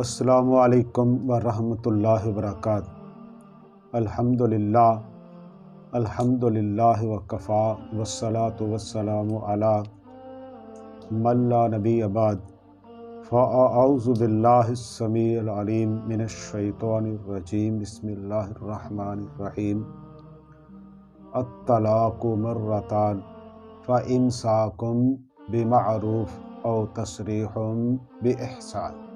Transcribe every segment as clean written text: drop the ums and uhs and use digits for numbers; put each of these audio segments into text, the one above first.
السلام علیکم ورحمۃ اللہ وبرکاتہ۔ الحمدللہ وکفا والصلاة والسلام علی من لا نبی بعد، فاعوذ باللہ السمیع العلیم من الشیطان الرجیم، بسم اللہ الرحمن الرحیم۔ الطلاق مرتان فامساکم بمعروف او تسریح باحسان۔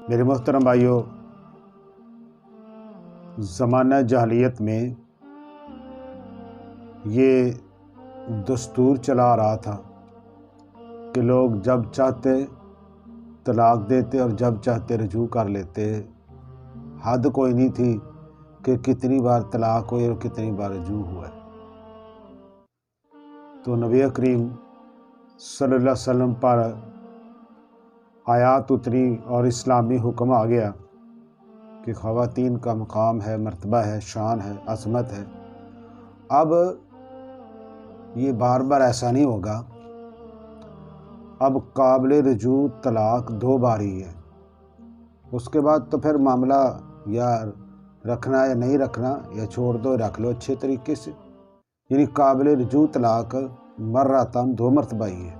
میرے محترم بھائیوں، زمانہ جاہلیت میں یہ دستور چلا رہا تھا کہ لوگ جب چاہتے طلاق دیتے اور جب چاہتے رجوع کر لیتے۔ حد کوئی نہیں تھی کہ کتنی بار طلاق ہوئی اور کتنی بار رجوع ہوا ہے۔ تو نبی کریم صلی اللہ علیہ وسلم پر آیات اتری اور اسلامی حکم آ گیا کہ خواتین کا مقام ہے، مرتبہ ہے، شان ہے، عظمت ہے۔ اب یہ بار بار ایسا نہیں ہوگا، اب قابل رجوع طلاق 2 بار ہی ہے۔ اس کے بعد تو پھر معاملہ یا رکھنا یا نہیں رکھنا، یا چھوڑ دو رکھ لو اچھے طریقے سے۔ یعنی قابل رجوع طلاق مرتان 2 مرتبہ ہی ہے۔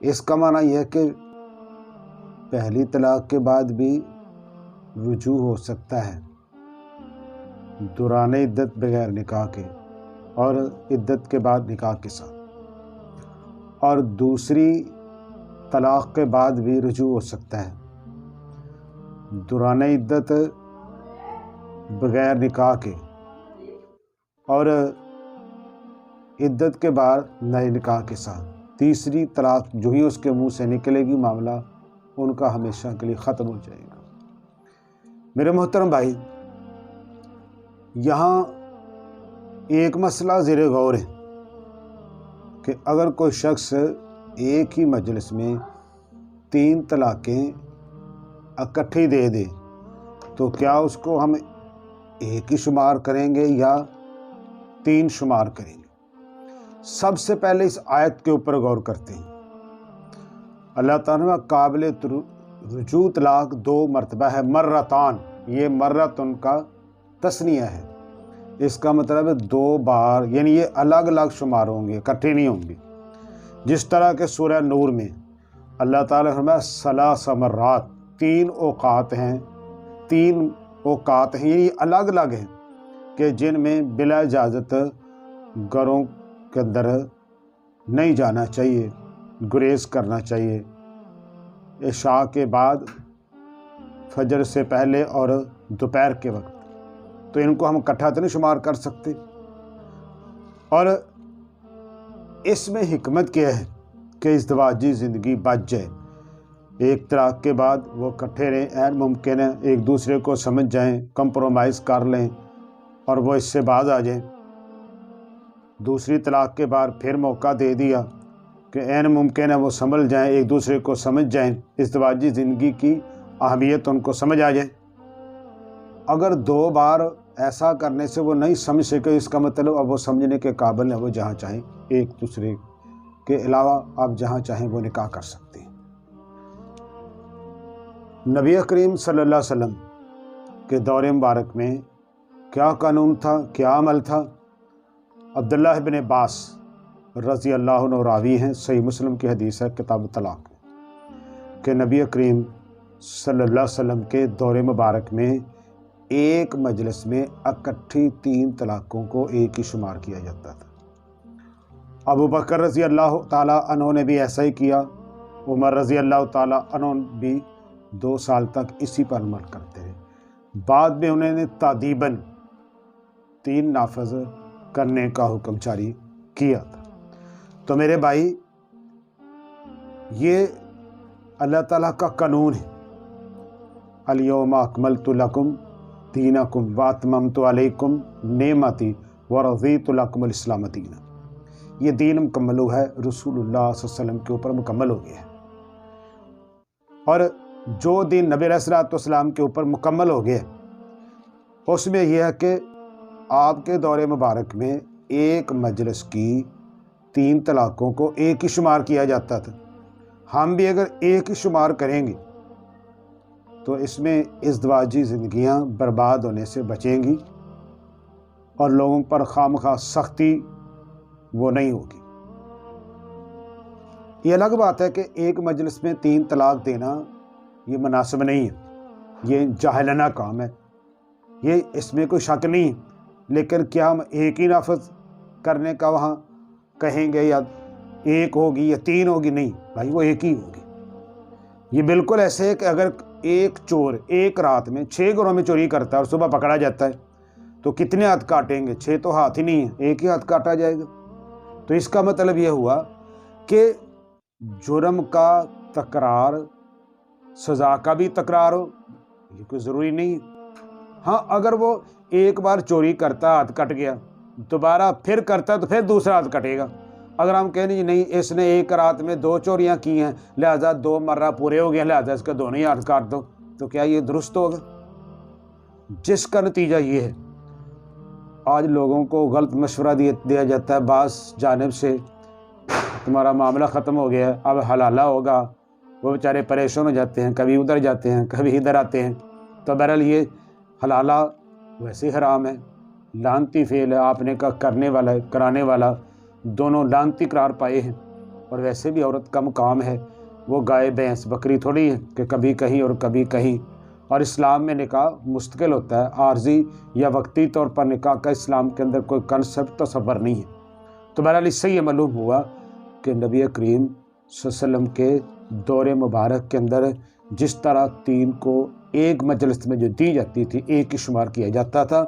اس کا معنی یہ ہے کہ پہلی طلاق کے بعد بھی رجوع ہو سکتا ہے دوران عدت بغیر نکاح کے، اور عدت کے بعد نکاح کے ساتھ، اور دوسری طلاق کے بعد بھی رجوع ہو سکتا ہے دوران عدت بغیر نکاح کے، اور عدت کے بعد نئے نکاح کے ساتھ۔ تیسری طلاق جو ہی اس کے منہ سے نکلے گی، معاملہ ان کا ہمیشہ کے لیے ختم ہو جائے گا۔ میرے محترم بھائی، یہاں ایک مسئلہ زیر غور ہے کہ اگر کوئی شخص ایک ہی مجلس میں 3 طلاقیں اکٹھی دے دے تو کیا اس کو ہم ایک ہی شمار کریں گے یا 3 شمار کریں گے؟ سب سے پہلے اس آیت کے اوپر غور کرتے ہیں۔ اللہ تعالیٰ نے قابل رجوع طلاق 2 مرتبہ ہے، مرتان۔ یہ مرت ان کا تثنیہ ہے، اس کا مطلب ہے 2 بار، یعنی یہ الگ الگ شمار ہوں گے، اکٹھے نہیں ہوں گے۔ جس طرح کہ سورہ نور میں اللہ تعالیٰ نے فرمایا 3 مرات، 3 اوقات ہیں، 3 اوقات ہیں، یعنی الگ الگ ہیں کہ جن میں بلا اجازت گھروں کے اندر نہیں جانا چاہیے، گریز کرنا چاہیے۔ عشاء کے بعد، فجر سے پہلے اور دوپہر کے وقت۔ تو ان کو ہم اکٹھا تو نہیں شمار کر سکتے۔ اور اس میں حکمت کیا ہے کہ ازدواجی زندگی بچ جائے۔ ایک طلاق کے بعد وہ اکٹھے رہیں، عین ممکن ہے ایک دوسرے کو سمجھ جائیں، کمپرومائز کر لیں اور وہ اس سے باز آ جائیں۔ دوسری طلاق کے بعد پھر موقع دے دیا کہ عین ممکن ہے وہ سنبھل جائیں، ایک دوسرے کو سمجھ جائیں، ازدواجی زندگی کی اہمیت ان کو سمجھ آ جائے۔ اگر 2 بار ایسا کرنے سے وہ نہیں سمجھ سکے، اس کا مطلب اب وہ سمجھنے کے قابل ہیں، وہ جہاں چاہیں ایک دوسرے کے علاوہ آپ جہاں چاہیں وہ نکاح کر سکتے ہیں۔ نبی کریم صلی اللہ علیہ وسلم کے دور مبارک میں کیا قانون تھا، کیا عمل تھا؟ عبداللہ بن عباس رضی اللہ عنہ راوی ہیں، صحیح مسلم کی حدیث ہے کتاب طلاق میں، کہ نبی کریم صلی اللہ علیہ وسلم کے دور مبارک میں ایک مجلس میں اکٹھی 3 طلاقوں کو ایک ہی شمار کیا جاتا تھا۔ ابو بکر رضی اللہ تعالیٰ عنہ نے بھی ایسا ہی کیا، عمر رضی اللہ تعالیٰ عنہ بھی 2 سال تک اسی پر عمل کرتے رہے۔ بعد میں انہوں نے تادیباً 3 نافذ کرنے کا حکم جاری کیا تھا۔ تو میرے بھائی، یہ اللہ تعالیٰ کا قانون ہے۔ الیوم اکملت لکم دینکم واتممت علیکم نعمتی ورضیت لکم الاسلام دینا۔ یہ دین مکمل ہوا ہے، رسول اللہ صلی اللہ علیہ وسلم کے اوپر مکمل ہو گیا ہے۔ اور جو دین نبی علیہ السلام کے اوپر مکمل ہو گیا اس میں یہ ہے کہ آپ کے دور مبارک میں ایک مجلس کی 3 طلاقوں کو ایک ہی شمار کیا جاتا تھا۔ ہم بھی اگر ایک ہی شمار کریں گے تو اس میں ازدواجی زندگیاں برباد ہونے سے بچیں گی اور لوگوں پر خامخواہ سختی وہ نہیں ہوگی۔ یہ الگ بات ہے کہ ایک مجلس میں 3 طلاق دینا یہ مناسب نہیں ہے، یہ جاہلانہ کام ہے، یہ اس میں کوئی شک نہیں ہے، لیکن کیا ہم ایک ہی نافذ کرنے کا وہاں کہیں گے یا ایک ہوگی یا 3 ہوگی؟ نہیں بھائی، وہ ایک ہی ہوگی۔ یہ بالکل ایسے ہے کہ اگر ایک چور ایک رات میں 6 گھروں میں چوری کرتا ہے اور صبح پکڑا جاتا ہے تو کتنے ہاتھ کاٹیں گے؟ 6 تو ہاتھ ہی نہیں ہے، ایک ہی ہاتھ کاٹا جائے گا۔ تو اس کا مطلب یہ ہوا کہ جرم کا تکرار سزا کا بھی تکرار ہو، یہ کوئی ضروری نہیں ہے۔ ہاں، اگر وہ ایک بار چوری کرتا ہاتھ کٹ گیا، دوبارہ پھر کرتا تو پھر دوسرا ہاتھ کٹے گا۔ اگر ہم کہیں نہیں اس نے ایک رات میں 2 چوریاں کی ہیں لہذا 2 مرہ پورے ہو گئے لہذا اس کا دونوں ہی ہاتھ کاٹ دو، تو کیا یہ درست ہوگا؟ جس کا نتیجہ یہ ہے آج لوگوں کو غلط مشورہ دیا جاتا ہے بعض جانب سے، تمہارا معاملہ ختم ہو گیا ہے، اب حلالہ ہوگا، وہ بیچارے پریشان ہو جاتے ہیں، کبھی ادھر جاتے ہیں کبھی ادھر آتے ہیں۔ تو بہرحال یہ حلالہ ویسے حرام ہے، لعنتی فعل ہے، آپ نے کہا کرنے والا ہے کرانے والا دونوں لعنتی قرار پائے ہیں۔ اور ویسے بھی عورت کا مقام ہے، وہ گائے بھینس بکری تھوڑی ہے کہ کبھی کہیں اور کبھی کہیں۔ اور اسلام میں نکاح مستقل ہوتا ہے، عارضی یا وقتی طور پر نکاح کا اسلام کے اندر کوئی کنسپٹ تصور نہیں ہے۔ تو بہرحال اس سے یہ معلوم ہوا کہ نبی کریم صلی اللہ علیہ وسلم کے دور مبارک کے اندر جس طرح 3 کو ایک مجلس میں جو دی جاتی تھی ایک ہی شمار کیا جاتا تھا،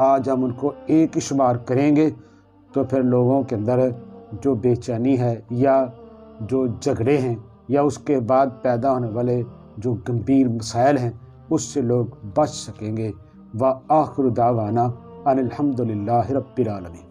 آج ہم ان کو ایک ہی شمار کریں گے تو پھر لوگوں کے اندر جو بے چینی ہے یا جو جھگڑے ہیں یا اس کے بعد پیدا ہونے والے جو گمبھیر مسائل ہیں اس سے لوگ بچ سکیں گے۔ وآخر دعوانا ان الحمد للہ رب العالمین۔